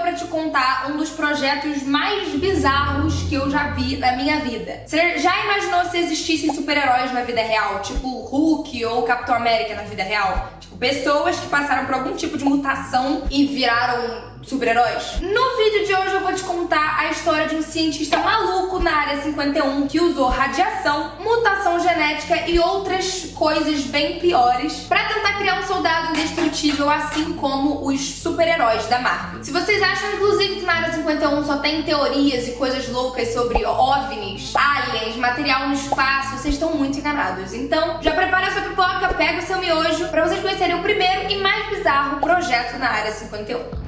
pra te contar um dos projetos mais bizarros que eu já vi na minha vida. Você já imaginou se existissem super-heróis na vida real? Tipo Hulk ou Capitão América na vida real? Tipo, pessoas que passaram por algum tipo de mutação e viraram super-heróis? No vídeo de hoje eu vou te contar a história de um cientista maluco na Área 51 que usou radiação, mutação genética e outras coisas bem piores pra tentar criar um soldado indestrutível, assim como os super-heróis da Marvel. Se vocês acham, inclusive, que na Área 51 só tem teorias e coisas loucas sobre OVNIs, aliens, material no espaço, vocês estão muito enganados. Então, já prepara sua pipoca, pega o seu miojo pra vocês conhecerem o primeiro e mais bizarro projeto na Área 51.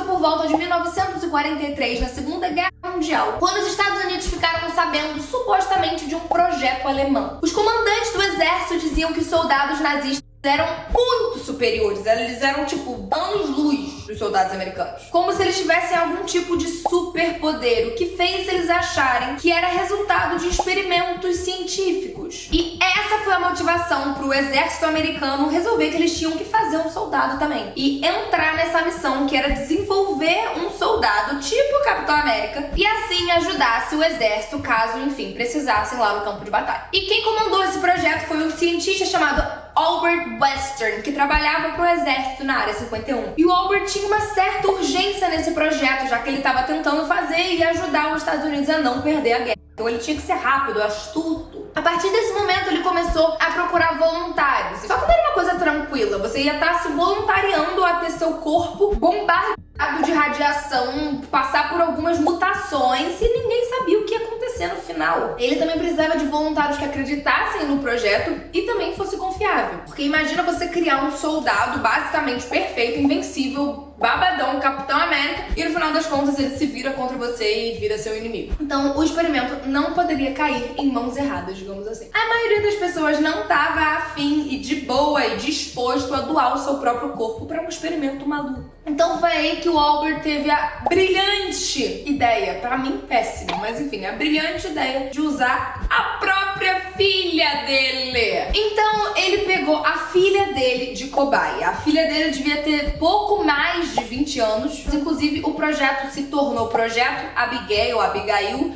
Por volta de 1943, na Segunda Guerra Mundial, quando os Estados Unidos ficaram sabendo supostamente de um projeto alemão. Os comandantes do exército diziam que os soldados nazistas eram muito superiores, eles eram tipo anos-luz dos soldados americanos, como se eles tivessem algum tipo de superpoder, o que fez eles acharem que era resultado de experimentos científicos. E essa foi a motivação para o exército americano resolver que eles tinham que fazer um soldado também e entrar nessa missão, que era desenvolver um soldado tipo Capitão América e assim ajudasse o exército caso, enfim, precisassem lá no campo de batalha. E quem comandou esse projeto foi um cientista chamado Albert Western, que trabalhava para o exército na Área 51. E o Albert tinha uma certa urgência nesse projeto, já que ele estava tentando fazer e ajudar os Estados Unidos a não perder a guerra. Então ele tinha que ser rápido, astuto. A partir desse momento ele começou a procurar voluntários. Só que não era uma coisa tranquila, você ia estar se voluntariando a ter seu corpo bombardeado de radiação, passar por algumas mutações e ninguém sabia o que ia acontecer no final. Ele também precisava de voluntários que acreditassem no projeto e também fosse confiável. Porque imagina você criar um soldado basicamente perfeito, invencível, babadão, Capitão América, e no final das contas ele se vira contra você e vira seu inimigo. Então o experimento não poderia cair em mãos erradas, digamos assim. A maioria das pessoas não estava afim e de boa e disposto a doar o seu próprio corpo para um experimento maluco. Então foi aí que o Albert teve a brilhante ideia, pra mim péssima, mas enfim, a brilhante ideia de usar a própria filha dele. Então ele pegou a filha dele de cobaia. A filha dele devia ter pouco mais de 20 anos. Inclusive o projeto se tornou Projeto Abigail,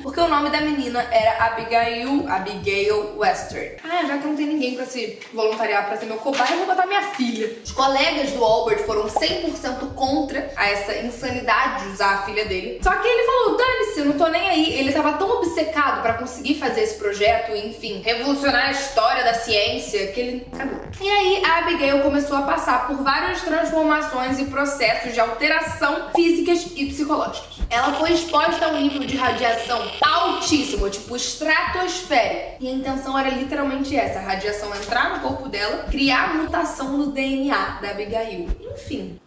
porque o nome da menina era Abigail Western. Já que não tem ninguém pra se voluntariar pra ser meu cobaia, eu vou botar minha filha. Os colegas do Albert foram 100% contra essa insanidade de usar a filha dele. Só que ele falou, dane-se, eu não tô nem aí. Ele tava tão obcecado pra conseguir fazer esse projeto e, enfim, revolucionar a história da ciência, que ele acabou. E aí a Abigail começou a passar por várias transformações e processos de alteração físicas e psicológicas. Ela foi exposta a um nível de radiação altíssimo, tipo estratosférico. E a intenção era literalmente essa, a radiação entrar no corpo dela, criar mutação no DNA da Abigail. Enfim.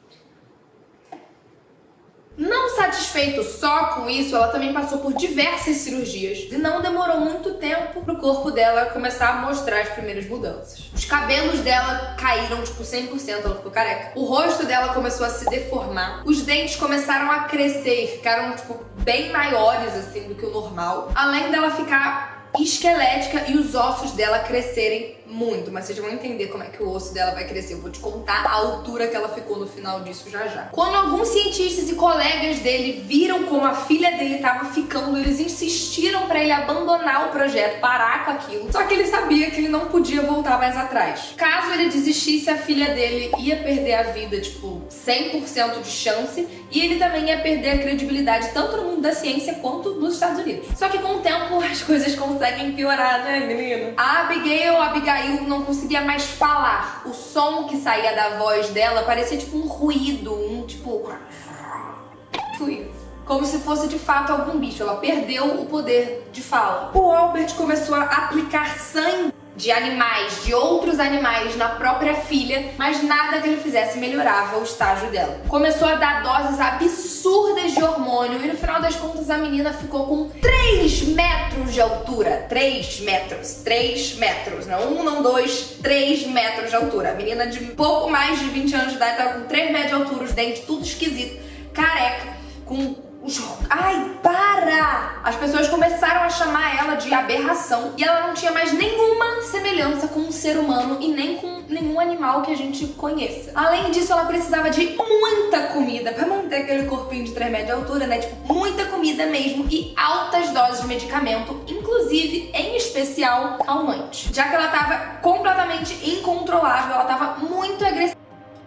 Não satisfeito só com isso, ela também passou por diversas cirurgias e não demorou muito tempo pro corpo dela começar a mostrar as primeiras mudanças. Os cabelos dela caíram tipo 100%, ela ficou careca. O rosto dela começou a se deformar. Os dentes começaram a crescer e ficaram tipo bem maiores assim do que o normal. Além dela ficar esquelética e os ossos dela crescerem muito, mas vocês vão entender como é que o osso dela vai crescer. Eu vou te contar a altura que ela ficou no final disso já já. Quando alguns cientistas e colegas dele viram como a filha dele estava ficando, eles insistiram para ele abandonar o projeto, parar com aquilo. Só que ele sabia que ele não podia voltar mais atrás. Caso ele desistisse, a filha dele ia perder a vida, tipo, 100% de chance, e ele também ia perder a credibilidade tanto no mundo da ciência quanto nos Estados Unidos. Só que com o tempo as coisas conseguem piorar, né, menino? A Abigail não conseguia mais falar. O som que saía da voz dela parecia tipo um ruído, tipo isso. Como se fosse de fato algum bicho. Ela perdeu o poder de fala. O Albert começou a aplicar sangue de animais, de outros animais na própria filha, mas nada que ele fizesse melhorava o estágio dela. Começou a dar doses absurdas de hormônio e no final das contas a menina ficou com 3 metros de altura. 3 metros, não 1, não 2, 3 metros de altura. A menina de pouco mais de 20 anos de idade tava com 3 metros de altura, os dentes tudo esquisito, careca, com Ai, para! As pessoas começaram a chamar ela de aberração e ela não tinha mais nenhuma semelhança com um ser humano e nem com nenhum animal que a gente conheça. Além disso, ela precisava de muita comida pra manter aquele corpinho de 3 metros de altura, né? Tipo, muita comida mesmo e altas doses de medicamento, inclusive, em especial, calmante. Já que ela tava completamente incontrolável, ela tava muito agressiva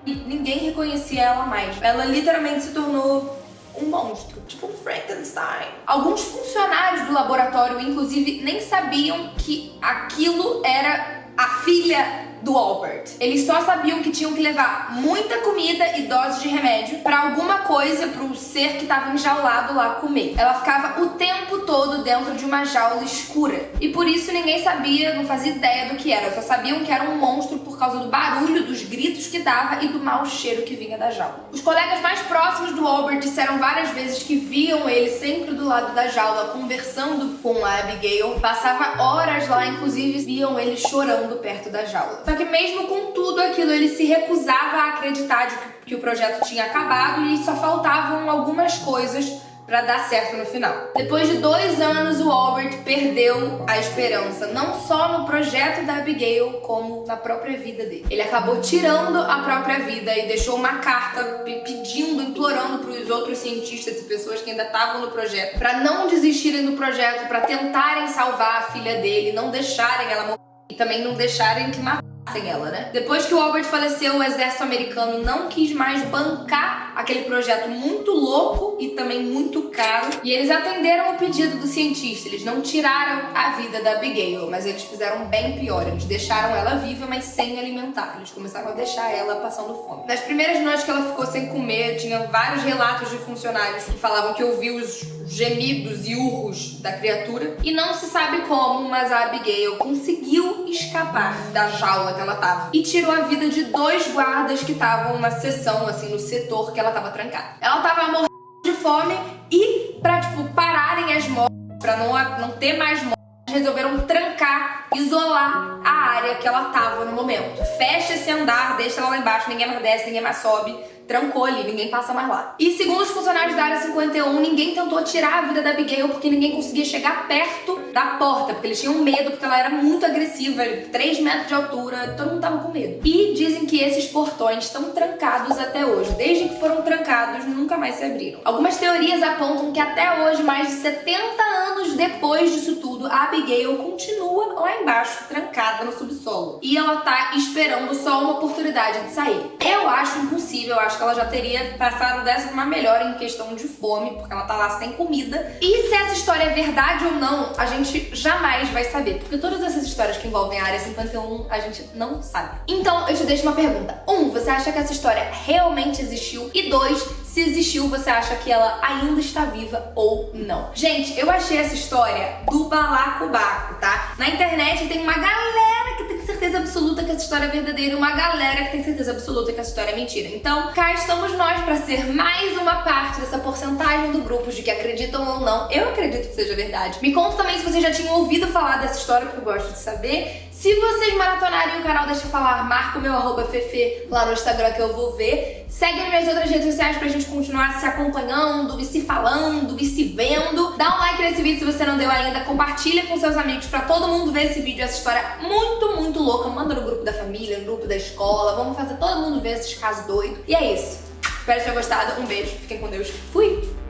e ninguém reconhecia ela mais. Ela literalmente se tornou um monstro, tipo um Frankenstein. Alguns funcionários do laboratório, inclusive, nem sabiam que aquilo era a filha do Albert. Eles só sabiam que tinham que levar muita comida e doses de remédio pra alguma coisa, pro ser que tava enjaulado lá comer. Ela ficava o tempo todo dentro de uma jaula escura. E por isso ninguém sabia, não fazia ideia do que era. Só sabiam que era um monstro por causa do barulho, dos gritos que dava e do mau cheiro que vinha da jaula. Os colegas mais próximos do Albert disseram várias vezes que viam ele sempre do lado da jaula, conversando com a Abigail. Passava horas lá, inclusive viam ele chorando perto da jaula. Só que mesmo com tudo aquilo, ele se recusava a acreditar de que o projeto tinha acabado e só faltavam algumas coisas pra dar certo no final. Depois de 2 anos, o Albert perdeu a esperança, não só no projeto da Abigail, como na própria vida dele. Ele acabou tirando a própria vida e deixou uma carta pedindo, implorando pros outros cientistas e pessoas que ainda estavam no projeto pra não desistirem do projeto, pra tentarem salvar a filha dele, não deixarem ela morrer e também não deixarem que matassem ela, né? Depois que o Albert faleceu, o exército americano não quis mais bancar aquele projeto muito louco e também muito caro, e eles atenderam o pedido do cientista. Eles não tiraram a vida da Abigail, mas eles fizeram bem pior. Eles deixaram ela viva, mas sem alimentar. Eles começaram a deixar ela passando fome. Nas primeiras noites que ela ficou sem comer, tinha vários relatos de funcionários que falavam que ouviu os gemidos e urros da criatura. E não se sabe como, mas a Abigail conseguiu escapar da jaula que ela tava e tirou a vida de 2 guardas que estavam na seção, assim, no setor que ela tava trancada. Ela tava morrendo de fome e pra, tipo, pararem as mortes, pra não ter mais mortes, resolveram trancar, isolar a área que ela tava no momento. Fecha esse andar, deixa ela lá embaixo, ninguém mais desce, ninguém mais sobe. Trancou ali, ninguém passa mais lá. E segundo os funcionários da área 51, ninguém tentou tirar a vida da Abigail porque ninguém conseguia chegar perto da porta, porque eles tinham medo, porque ela era muito agressiva, 3 metros de altura, todo mundo tava com medo. E dizem que esses portões estão trancados até hoje. Desde que foram trancados, nunca mais se abriram. Algumas teorias apontam que até hoje, mais de 70 anos depois disso tudo, a Abigail continua lá embaixo, trancada no subsolo. E ela tá esperando só uma oportunidade de sair. Eu acho impossível, eu acho que ela já teria passado dessa uma melhor em questão de fome, porque ela tá lá sem comida. E se essa história é verdade ou não, a gente jamais vai saber, porque todas essas histórias que envolvem a área 51, a gente não sabe. Então, eu te deixo uma pergunta. 1, você acha que essa história realmente existiu? E 2, se existiu, você acha que ela ainda está viva ou não? Gente, eu achei essa história do balacobaco, tá? Na internet tem uma galera que tem certeza absoluta que essa história é verdadeira e uma galera que tem certeza absoluta que essa história é mentira. Então, cá estamos nós pra ser mais uma parte dessa porcentagem do grupo de que acreditam ou não. Eu acredito que seja verdade. Me conta também se vocês já tinham ouvido falar dessa história, porque eu gosto de saber. Se vocês maratonarem o canal Deixa Eu Falar, marca o meu @fefe lá no Instagram que eu vou ver. Segue as minhas outras redes sociais pra gente continuar se acompanhando e se falando e se vendo. Dá um like nesse vídeo se você não deu ainda. Compartilha com seus amigos pra todo mundo ver esse vídeo, essa história muito, muito louca. Manda no grupo da família, no grupo da escola. Vamos fazer todo mundo ver esses casos doidos. E é isso. Espero que tenham gostado. Um beijo. Fiquem com Deus. Fui!